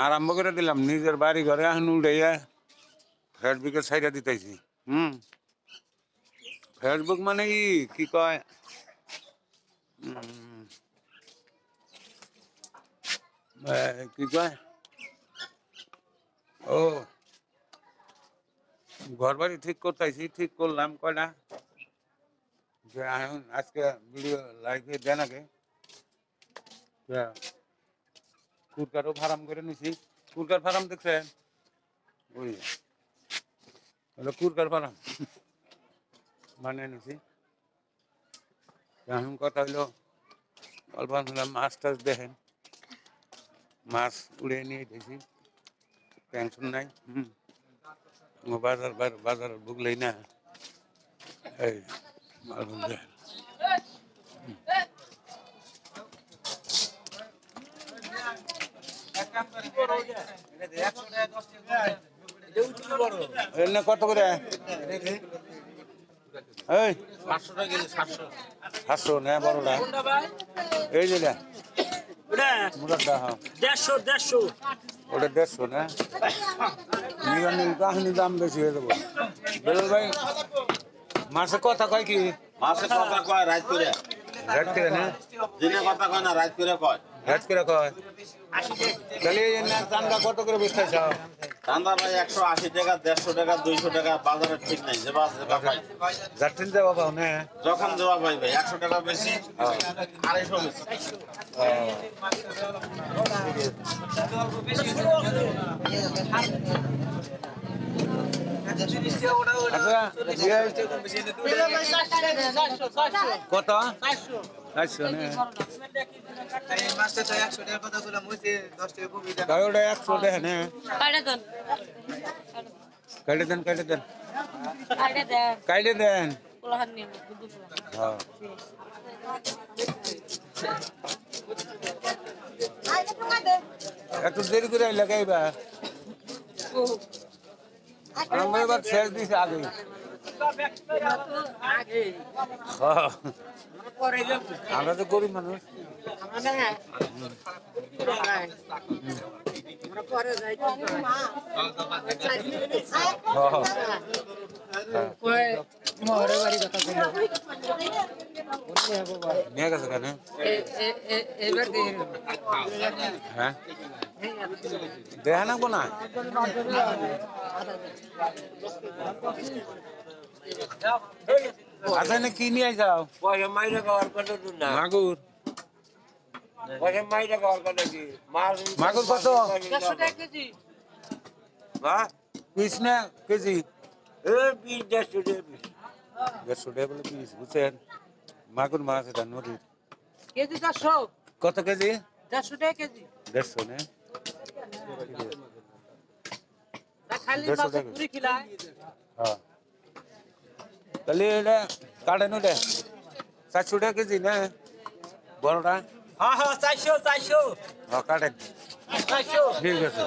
আরম্ভ করে দিলাম নিজের বাড়ি ঘরে এখন উঠাইয়া ফেসবুকে ছাইড়া দিতেছি। ফেসবুক মানে কি কয় কি কয় ও ঘর বাড়ি ঠিক করতেছি, ঠিক করলাম কয়টা যে এখন আজকে ভিডিও লাইভে দেন আগে কুরকারও ফার্ম করে নিছি। কুরকার ফার্ম দেখছেন? ওই হলো কুরকার ফার্ম মানে নিছি। এখন কথা হইলো অল্প মাছ টাছ দেখেন, মাছ উড়ে নিয়ে দিয়েছি, টেনশন নাই। বাজার বাজার ঢুকলেই না এই মালগুলো দেখেন। কত করে? এই 700 না বড়টা? এই যেটা মুরাদটা, হ্যাঁ 150 ওটা 150 না? কাহিনী দাম বেশি হয়ে যাবো। বেলাল ভাই মাসে কথা কয় কি? মাসে কথা কয় রাত করে। রাত করে না? দিনে কথা কয় না, রাত করে কয়। রাত করে কয়? তাহলে চান্দা কত করে বেচতে চাও? চান্দা ভাই 180 টাকা, 150 টাকা, 200 টাকা, বাজারের ঠিক নাই। যে পাই যাচ্ছেন যাওয়া পাও না? যখন দেওয়া পাই ভাই 100 টাকা বেশি, 250 বেশি। কত? 400 না? ওটা 100 টাকা না? কাটে দেন কাটে দেন। হ্যাঁ একটু দেরি করে লাগাইবা, আমরা এবার শেষ দিছি আগে। আমরা তো গরিব মানুষ। নিয়ে গেছে কেন? হ্যাঁ দেখা নাকবো না? আচ্ছা না কি নিয়ে যাও? মাগুর মাগুর কত পিস না কেজি? 150 টাকা বলে পিস, বুঝছেন? মাগুর মাছ এটা নদীর। কেজি 400। কত কেজি? 400 টাকা কেজি। 150 না? খালি মাছ পুরি খিলায়। হ্যাঁ তাহলে এটা কাটেন, ওটা 400 টাকা কেজি না বড়টা? হ্যাঁ 400 হ্যাঁ কাটেন, 400। ঠিক আছে।